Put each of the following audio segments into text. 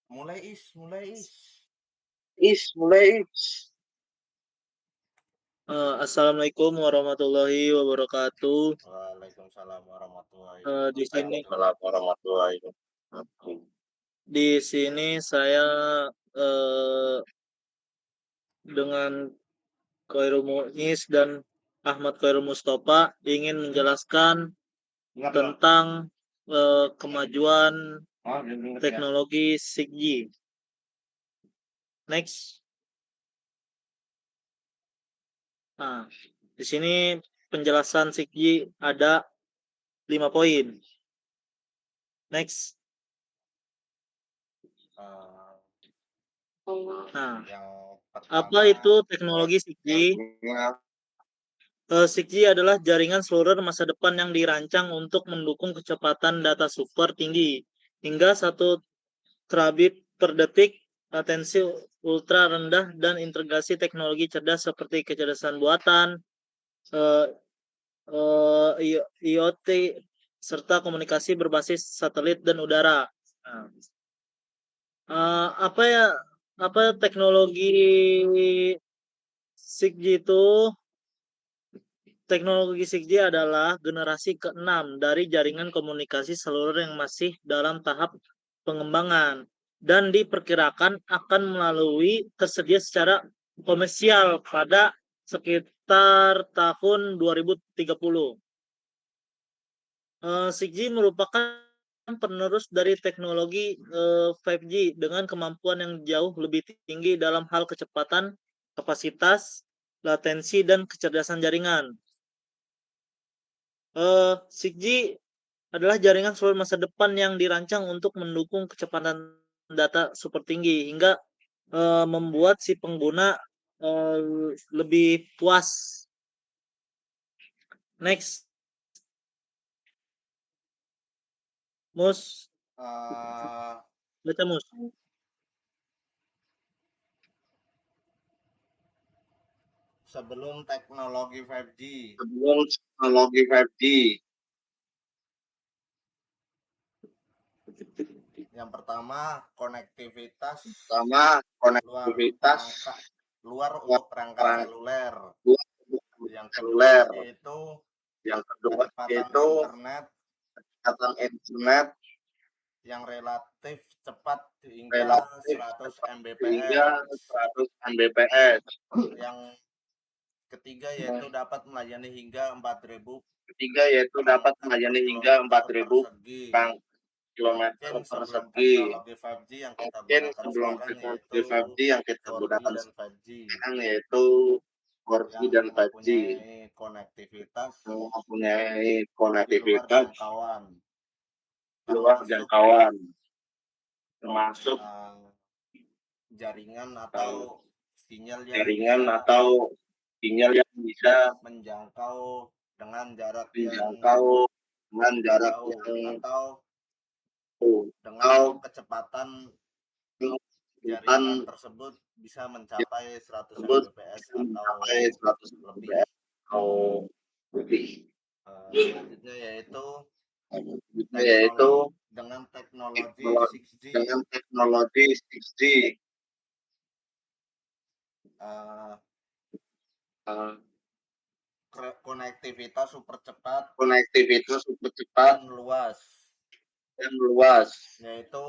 Mulai Mulai. Assalamualaikum warahmatullahi wabarakatuh. Waalaikumsalam warahmatullahi Di sini wabarakatuh. Waalaikumsalam warahmatullahi wabarakatuh. di sini saya dengan Khairul Muiz dan Ahmad Khairul Mustafa ingin menjelaskan tentang kemajuan teknologi 6G. Next. Nah, di sini penjelasan 6G ada 5 poin. Next. Nah, Yang apa itu teknologi 6G? 6G adalah jaringan seluler masa depan yang dirancang untuk mendukung kecepatan data super tinggi hingga 1 terabit per detik, latensi ultra rendah, dan integrasi teknologi cerdas seperti kecerdasan buatan, IoT, serta komunikasi berbasis satelit dan udara. Nah, apa teknologi 6G itu? Teknologi 6G adalah generasi ke-6 dari jaringan komunikasi seluler yang masih dalam tahap pengembangan dan diperkirakan akan tersedia secara komersial pada sekitar tahun 2030. 6G merupakan penerus dari teknologi 5G dengan kemampuan yang jauh lebih tinggi dalam hal kecepatan, kapasitas, latensi, dan kecerdasan jaringan. 6G adalah jaringan seluler masa depan yang dirancang untuk mendukung kecepatan data super tinggi hingga membuat si pengguna lebih puas. Next. Mus. Baca Mus. Sebelum teknologi 5G. Yang pertama, konektivitas luar untuk perangkat seluler. Yang kedua yaitu kecepatan internet yang relatif cepat hingga 100 Mbps. Yang ketiga yaitu dapat melayani hingga 4.000 kilometer persegi. Teknologi 5G yang kita gunakan sekarang yaitu 4G dan 5G yang mempunyai konektivitas luar jangkauan, termasuk jaringan atau sinyal yang bisa menjangkau dengan jarak jauh atau dengan kecepatan jaringan tersebut bisa mencapai 100 Mbps atau lebih. Selanjutnya yaitu dengan teknologi 6G. Konektivitas super cepat dan luas. Yaitu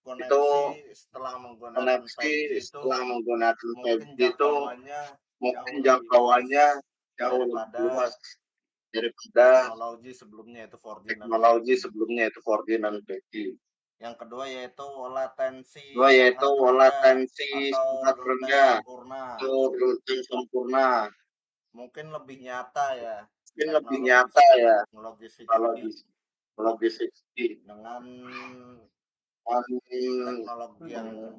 koneksi setelah menggunakan 5G itu mungkin jangkauannya jauh lebih luas daripada teknologi sebelumnya yaitu 4G dan 5G. Yang kedua yaitu latensi sangat rendah atau sempurna. Mungkin lebih nyata ya teknologi 6G dengan teknologi yang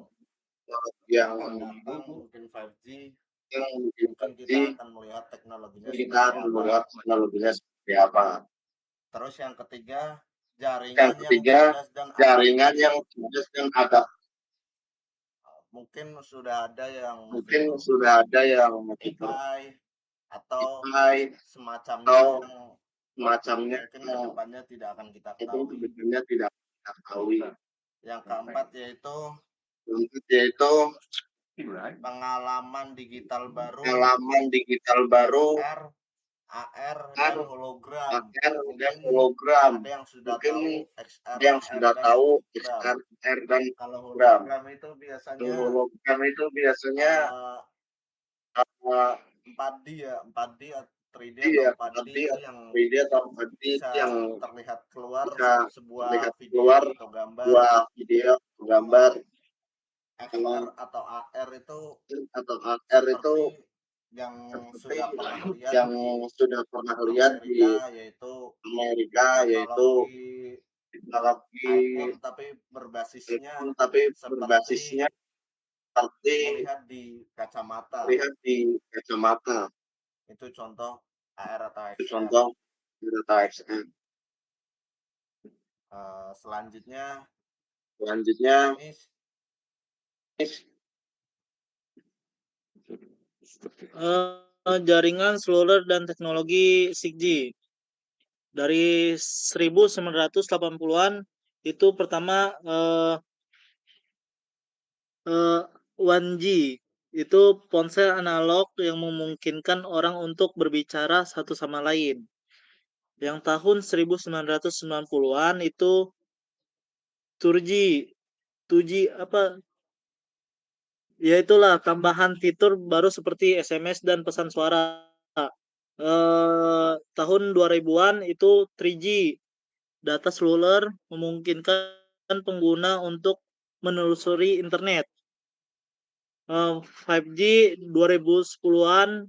datang mungkin 5G. Mungkin kita akan melihat teknologinya seperti apa. Terus yang ketiga, jaringan yang cerdas dan adaptif. Mungkin sudah ada yang AI atau semacamnya yang mungkin kedepannya tidak akan kita ketahui. Yang keempat yaitu pengalaman digital baru, XR, AR, dan hologram. Mungkin ada yang sudah tahu XR, AR, dan kalau hologram itu biasanya 4D ya, 4D 3D atau 4D itu yang bisa terlihat keluar sebuah video atau gambar. XR atau AR itu seperti yang sudah pernah lihat di Amerika, yaitu teknologi iPhone, tapi berbasisnya seperti melihat di kacamata. Itu contoh AR atau XR. Selanjutnya jaringan seluler dan teknologi 6G. Dari 1980-an itu pertama 1G itu ponsel analog yang memungkinkan orang untuk berbicara satu sama lain. Yang tahun 1990-an itu 2G apa? Ya itulah tambahan fitur baru seperti SMS dan pesan suara. Tahun 2000-an itu 3G. Data seluler memungkinkan pengguna untuk menelusuri internet. 5G 2010-an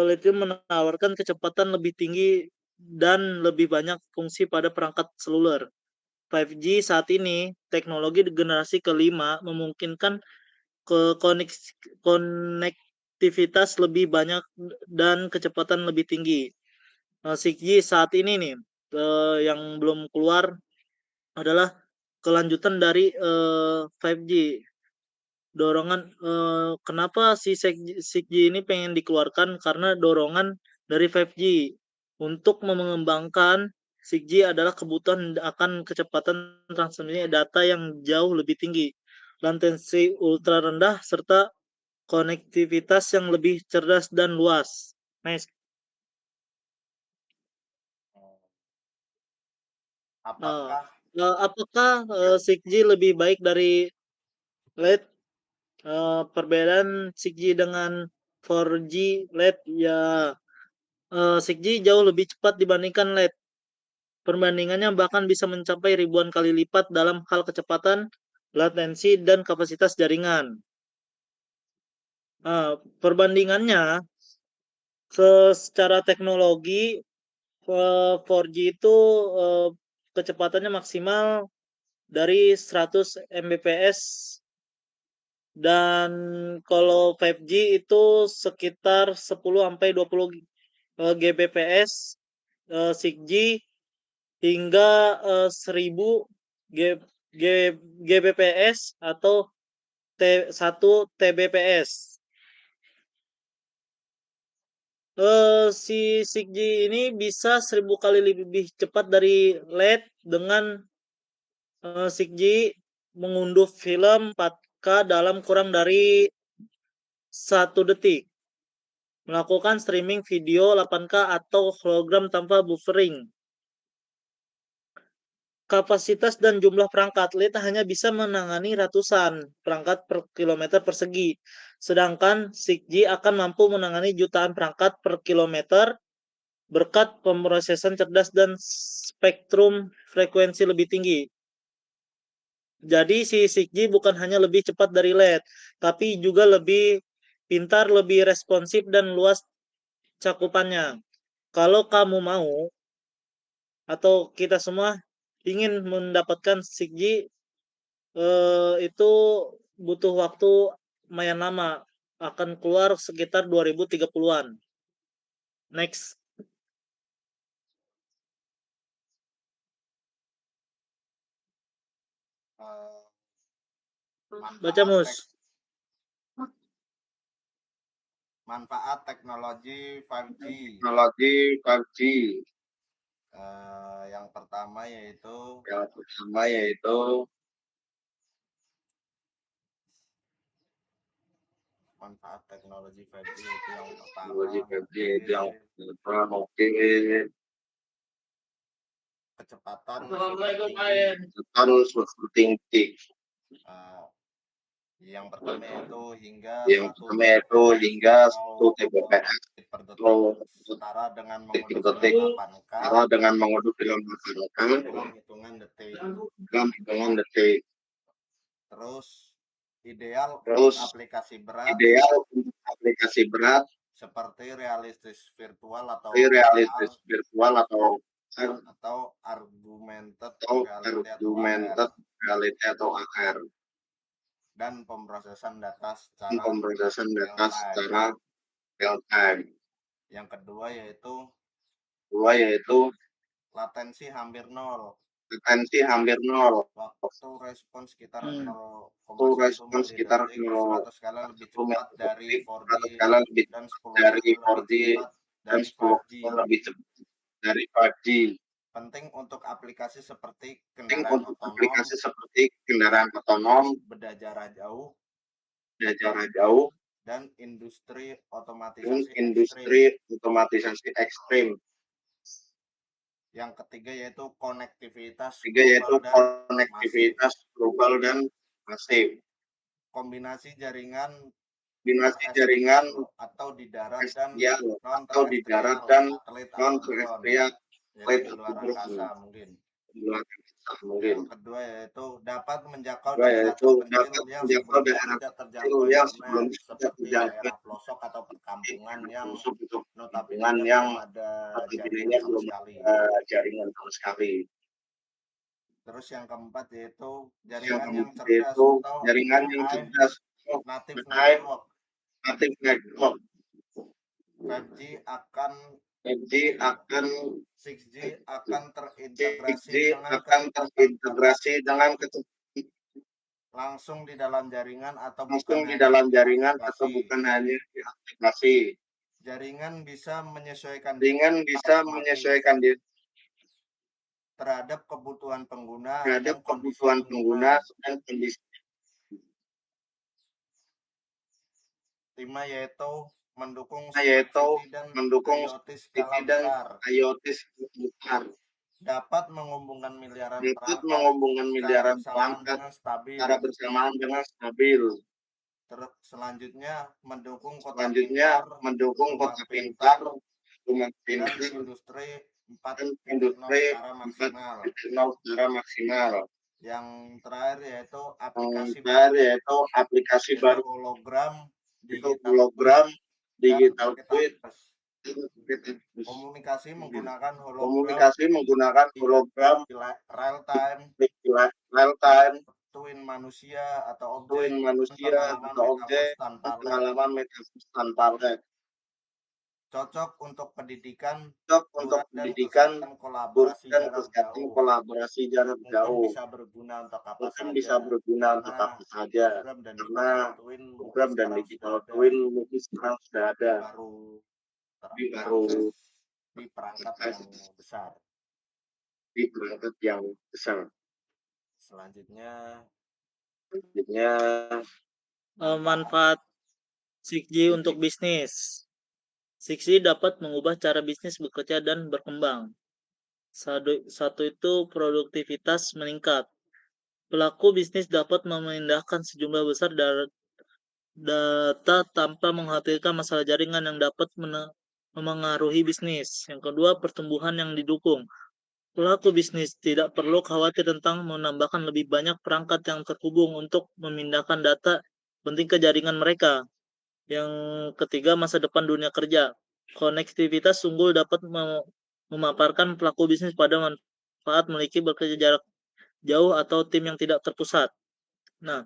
itu menawarkan kecepatan lebih tinggi dan lebih banyak fungsi pada perangkat seluler. 5G saat ini teknologi generasi kelima memungkinkan konektivitas lebih banyak dan kecepatan lebih tinggi. 6G saat ini nih yang belum keluar adalah kelanjutan dari 5G. Dorongan kenapa si 6G ini pengen dikeluarkan, karena dorongan dari 5G untuk mengembangkan 6G adalah kebutuhan akan kecepatan transmisi data yang jauh lebih tinggi, latensi ultra rendah, serta konektivitas yang lebih cerdas dan luas. Nice. Apakah 6G lebih baik dari LED? Perbedaan 6G dengan 4G LED ya, 6G jauh lebih cepat dibandingkan LED. Perbandingannya bahkan bisa mencapai ribuan kali lipat dalam hal kecepatan, latensi, dan kapasitas jaringan. Perbandingannya secara teknologi 4G itu kecepatannya maksimal dari 100 Mbps, dan kalau 5G itu sekitar 10 sampai 20 Gbps, 6G hingga 1000 Gbps atau 1 Tbps. Si 6G ini bisa 1000 kali lebih cepat dari LED. Dengan 6G mengunduh film 4K dalam kurang dari 1 detik, melakukan streaming video 8K atau hologram tanpa buffering. Kapasitas dan jumlah perangkat LED hanya bisa menangani ratusan perangkat per kilometer persegi, sedangkan 6G akan mampu menangani jutaan perangkat per kilometer berkat pemrosesan cerdas dan spektrum frekuensi lebih tinggi. Jadi si 6G bukan hanya lebih cepat dari LED, tapi juga lebih pintar, lebih responsif, dan luas cakupannya. Kalau kamu mau, atau kita semua ingin mendapatkan 6G, itu butuh waktu lumayan lama. Akan keluar sekitar 2030-an. Next. Baca, Mus. Manfaat teknologi 5G. Yang pertama yaitu manfaat teknologi 5G itu yang pertama. Teknologi 5G itu yang pertama, oke. Kecepatan super tinggi. Yang pertama itu hingga Yang pertama itu hingga 1 Tbps per detik setara dengan mengunduh film 8K dengan mengunduh film 8K dalam hitungan detik. Terus ideal untuk aplikasi berat seperti realistis virtual atau argumented reality atau AR, dan pemrosesan data secara real time. Yang kedua yaitu latensi hampir nol. Waktu respons sekitar 0,1 100 kali lebih cepat dari 4G dan 10 kali lebih cepat dari 5G. Penting untuk aplikasi seperti kendaraan otonom, beda jarak jauh, dan industri otomatisasi ekstrim. Yang ketiga yaitu konektivitas global dan masif. Kombinasi jaringan atau di darat dan non terestrial di luar angkasa mungkin. Yang kedua yaitu dapat menjangkau daerah terpencil yang sebelumnya tidak terjangkau internet seperti daerah pelosok atau perkampungan yang notabene belum ada jaringan sama sekali. Terus yang keempat yaitu jaringan yang cerdas atau native network. 5G akan 6G akan terintegrasi dengan langsung di dalam jaringan atau bukan hanya di aplikasi. Jaringan bisa menyesuaikan diri terhadap kebutuhan pengguna dan kondisi pengguna. 5 yaitu mendukung IoT skala besar. Dapat menghubungkan miliaran perangkat secara bersamaan dengan stabil. Selanjutnya mendukung kota pintar, rumah pintar, dan industri 4.0 secara maksimal. Yang terakhir yaitu aplikasi baru hologram, digital twin, komunikasi menggunakan hologram, real time, twin manusia atau objek, pengalaman metaverse tanpa lag. Cocok untuk pendidikan dan kolaborasi jarak jauh. Bisa berguna untuk apa saja. Program dan digital twin mungkin sekarang sudah ada. Baru di perangkat yang besar. Selanjutnya manfaat 6G untuk bisnis. 6G dapat mengubah cara bisnis bekerja dan berkembang. Satu itu produktivitas meningkat. Pelaku bisnis dapat memindahkan sejumlah besar data tanpa mengkhawatirkan masalah jaringan yang dapat memengaruhi bisnis. Yang kedua, pertumbuhan yang didukung. Pelaku bisnis tidak perlu khawatir tentang menambahkan lebih banyak perangkat yang terhubung untuk memindahkan data penting ke jaringan mereka. Yang ketiga, masa depan dunia kerja. Konektivitas unggul dapat memaparkan pelaku bisnis pada manfaat memiliki bekerja jarak jauh atau tim yang tidak terpusat. Nah,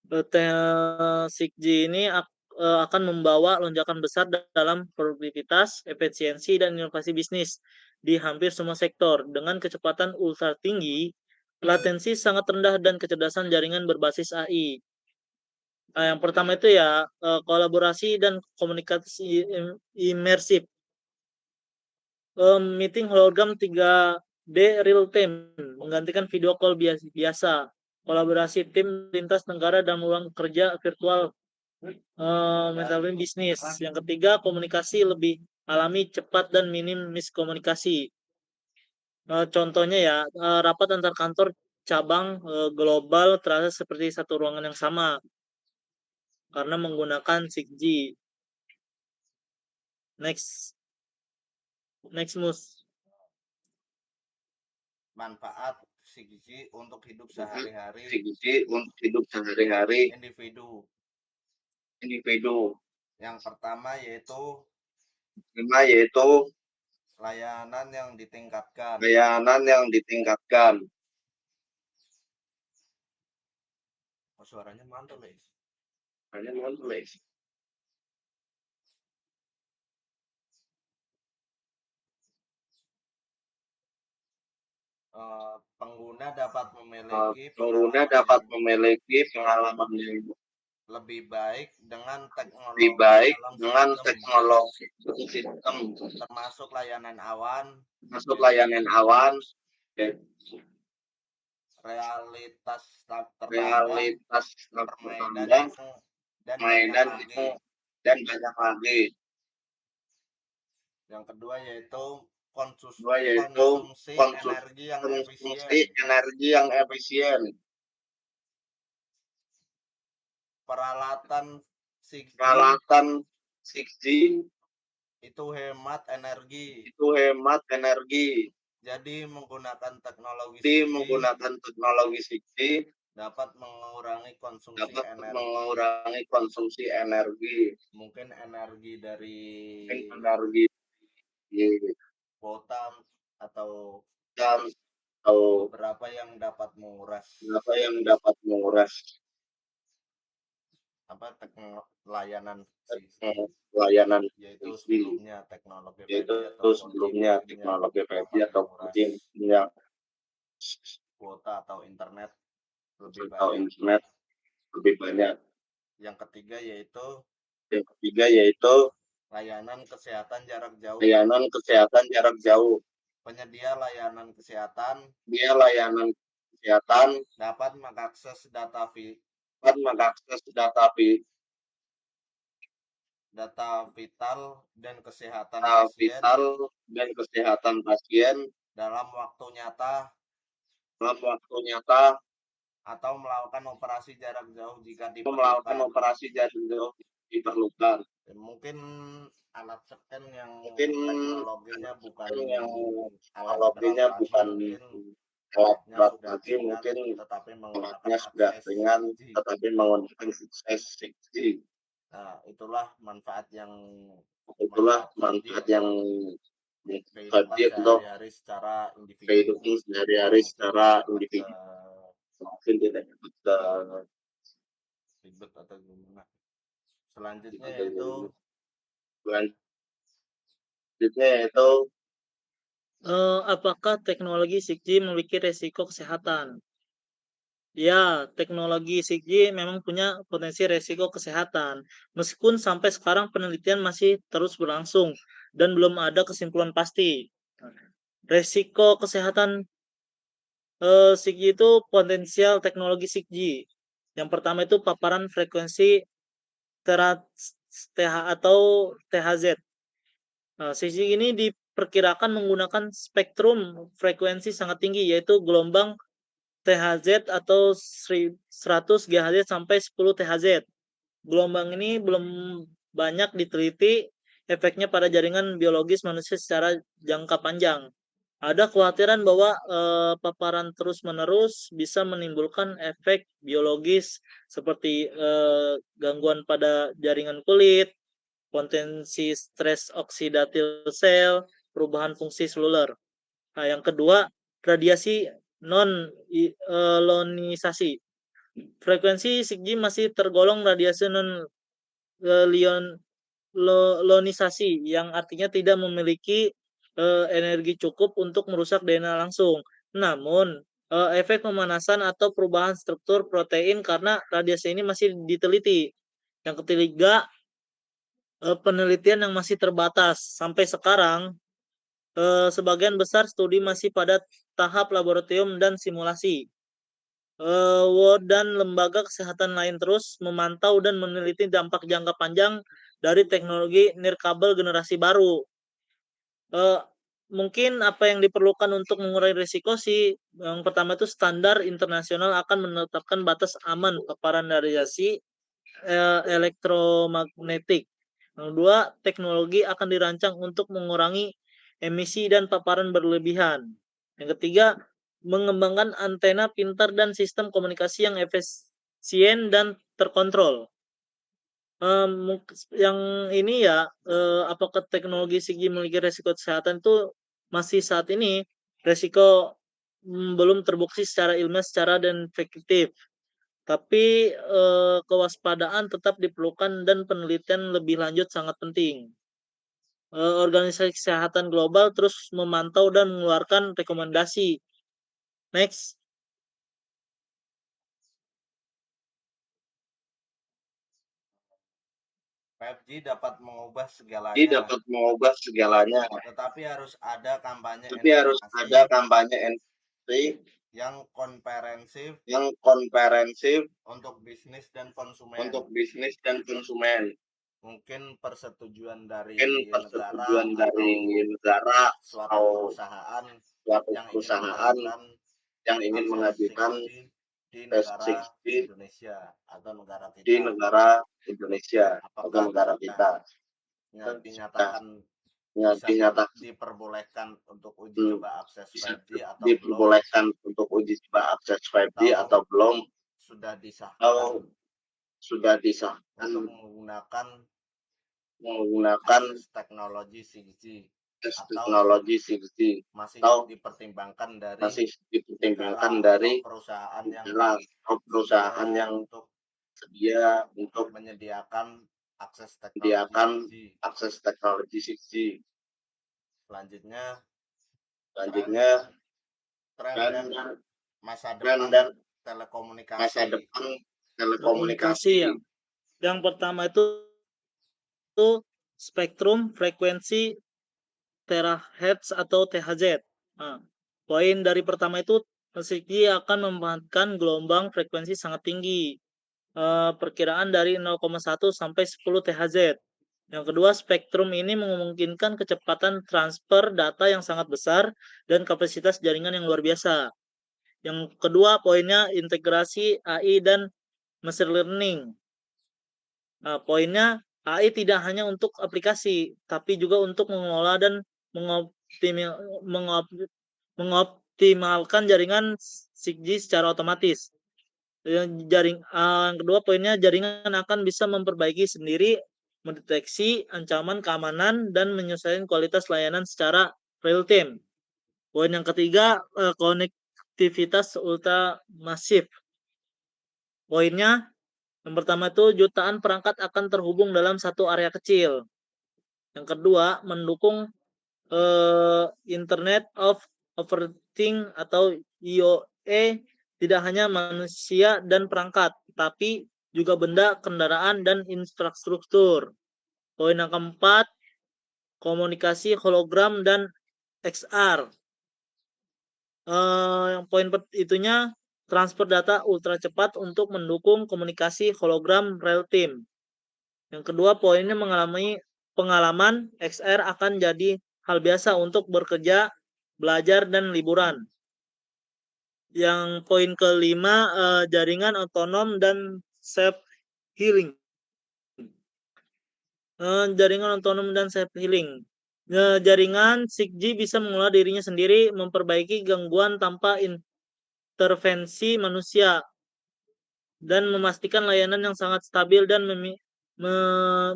6G ini akan membawa lonjakan besar dalam produktivitas, efisiensi, dan inovasi bisnis di hampir semua sektor. Dengan kecepatan ultra tinggi, latensi sangat rendah, dan kecerdasan jaringan berbasis AI. Yang pertama itu ya kolaborasi dan komunikasi imersif. Meeting hologram 3D real time menggantikan video call biasa. Kolaborasi tim lintas negara dalam ruang kerja virtual metode bisnis. Yang ketiga, komunikasi lebih alami, cepat, dan minim miskomunikasi. Contohnya ya, rapat antar kantor cabang global terasa seperti satu ruangan yang sama karena menggunakan 6G. Next Mus. Manfaat 6G untuk hidup sehari-hari 6G untuk hidup sehari-hari individu. Yang pertama yaitu layanan yang ditingkatkan. Oh, suaranya mantul, guys. Pengguna dapat memiliki pengalaman yang lebih baik dengan lebih teknologi baik dalam dengan sistem, teknologi sistem termasuk layanan awan, realitas terpandang, permainan dan banyak lagi. Yang kedua yaitu konsumsi energi yang efisien. Peralatan 6G itu hemat energi. Jadi menggunakan teknologi 6G dapat mengurangi konsumsi energi. Mungkin energi dari kuota atau berapa yang dapat menguras layanan yaitu sebelumnya teknologi 5G atau 4G yang kuota atau internet lebih banyak. Yang ketiga yaitu layanan kesehatan jarak jauh. Penyedia layanan kesehatan dapat mengakses data vital dan kesehatan pasien dalam waktu nyata atau melakukan operasi jarak jauh jika diperlukan. Mungkin alat scan yang teknologinya bukan alat berat lagi, tetapi menggunakan akses 6G. Nah, itulah manfaat yang sehari-hari secara individu. Mungkin tidak ribet atau gimana. Selanjutnya yaitu apakah teknologi 6G memiliki resiko kesehatan? Ya, teknologi 6G memang punya potensi resiko kesehatan. Meskipun sampai sekarang penelitian masih terus berlangsung dan belum ada kesimpulan pasti. Resiko kesehatan 6G itu potensial teknologi 6G. Yang pertama itu paparan frekuensi atau THZ. 6G ini diperkirakan menggunakan spektrum frekuensi sangat tinggi, yaitu gelombang THZ atau 100 GHz sampai 10 THZ. Gelombang ini belum banyak diteliti efeknya pada jaringan biologis manusia secara jangka panjang. Ada kekhawatiran bahwa paparan terus-menerus bisa menimbulkan efek biologis seperti gangguan pada jaringan kulit, potensi stres oksidatif sel, perubahan fungsi seluler. Nah, yang kedua, radiasi non-ionisasi. Frekuensi 6G masih tergolong radiasi non-ionisasi yang artinya tidak memiliki energi cukup untuk merusak DNA langsung. Namun, efek pemanasan atau perubahan struktur protein karena radiasi ini masih diteliti. Yang ketiga, penelitian yang masih terbatas. Sampai sekarang, sebagian besar studi masih pada tahap laboratorium dan simulasi. dan lembaga kesehatan lain terus memantau dan meneliti dampak jangka panjang dari teknologi nirkabel generasi baru. Mungkin apa yang diperlukan untuk mengurangi risiko sih, yang pertama itu standar internasional akan menetapkan batas aman paparan radiasi elektromagnetik. Yang kedua, teknologi akan dirancang untuk mengurangi emisi dan paparan berlebihan. Yang ketiga, mengembangkan antena pintar dan sistem komunikasi yang efisien dan terkontrol. Yang ini ya, apakah teknologi segi memiliki resiko kesehatan itu masih saat ini resiko belum terbukti secara ilmiah secara dan efektif. Tapi kewaspadaan tetap diperlukan dan penelitian lebih lanjut sangat penting. Organisasi Kesehatan Global terus memantau dan mengeluarkan rekomendasi. Next. 5G dapat mengubah Jadi segalanya, dapat mengubah segalanya, tetapi harus ada kampanye tapi harus informasi ada kampanye informasi yang komprehensif untuk untuk bisnis dan konsumen. Mungkin persetujuan dari negara suatu atau perusahaan suatu yang perusahaan yang ingin mengajukan di negara 6G Indonesia atau negara di kita. negara Indonesia atau Apakah negara kita. dinyatakan Ya, dinyatakan diperbolehkan untuk uji coba akses 5G atau belum, diperbolehkan untuk uji coba akses 5G atau belum, sudah disahkan atau sudah disahkan untuk menggunakan menggunakan teknologi 6G teknologi 6G masih atau dipertimbangkan dari masih dipertimbangkan negara dari atau perusahaan yang negara atau perusahaan yang untuk sedia untuk menyediakan akses menyediakan teknologi 6G. akses teknologi 6G. Selanjutnya tren masa dan depan masa telekomunikasi. depan telekomunikasi. Ya. Yang pertama itu spektrum frekuensi terahertz atau THz. Nah, poin dari pertama itu 6G akan memanfaatkan gelombang frekuensi sangat tinggi. Perkiraan dari 0,1 sampai 10 THz. Yang kedua, spektrum ini memungkinkan kecepatan transfer data yang sangat besar dan kapasitas jaringan yang luar biasa. Yang kedua, poinnya integrasi AI dan machine learning. Nah, poinnya AI tidak hanya untuk aplikasi, tapi juga untuk mengelola dan mengoptimalkan jaringan 6G secara otomatis. Yang kedua poinnya, jaringan akan bisa memperbaiki sendiri, mendeteksi ancaman keamanan dan menyesuaikan kualitas layanan secara real time. Poin yang ketiga, konektivitas ultra masif. Poinnya yang pertama itu jutaan perangkat akan terhubung dalam satu area kecil. Yang kedua, mendukung Internet of Everything atau IoE, tidak hanya manusia dan perangkat, tapi juga benda, kendaraan, dan infrastruktur. Poin yang keempat, komunikasi hologram dan XR. Yang poin itunya transfer data ultra cepat untuk mendukung komunikasi hologram real time. Yang kedua, poinnya mengalami pengalaman XR akan jadi hal biasa untuk bekerja, belajar, dan liburan. Yang poin kelima, jaringan otonom dan self-healing. Jaringan otonom dan self-healing. Jaringan 6G bisa mengolah dirinya sendiri, memperbaiki gangguan tanpa intervensi manusia, dan memastikan layanan yang sangat stabil dan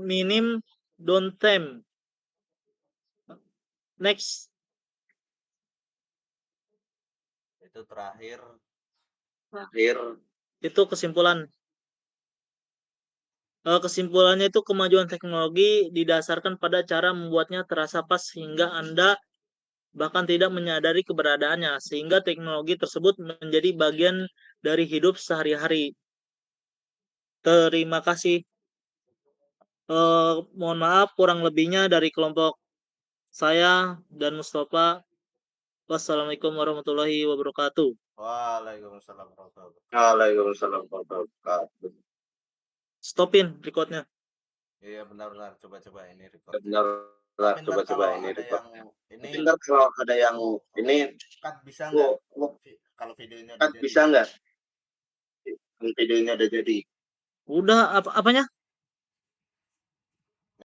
minim downtime. Next. Itu terakhir. Itu kesimpulan. Kesimpulannya itu kemajuan teknologi didasarkan pada cara membuatnya terasa pas sehingga Anda bahkan tidak menyadari keberadaannya, sehingga teknologi tersebut menjadi bagian dari hidup sehari-hari. Terima kasih. Mohon maaf kurang lebihnya dari kelompok saya dan Mustafa. Wassalamualaikum warahmatullahi wabarakatuh. Waalaikumsalam warahmatullahi wabarakatuh. Waalaikumsalam warahmatullahi wabarakatuh. Stopin recordnya. Iya benar-benar, coba-coba ini record. Benar, Tapi ntar coba-coba kalau ini ada record. yang ini Tapi ntar kalau ada yang ini cut bisa nggak? Kalau videonya udah cut jadi. bisa nggak? Videonya udah jadi. Udah apanya?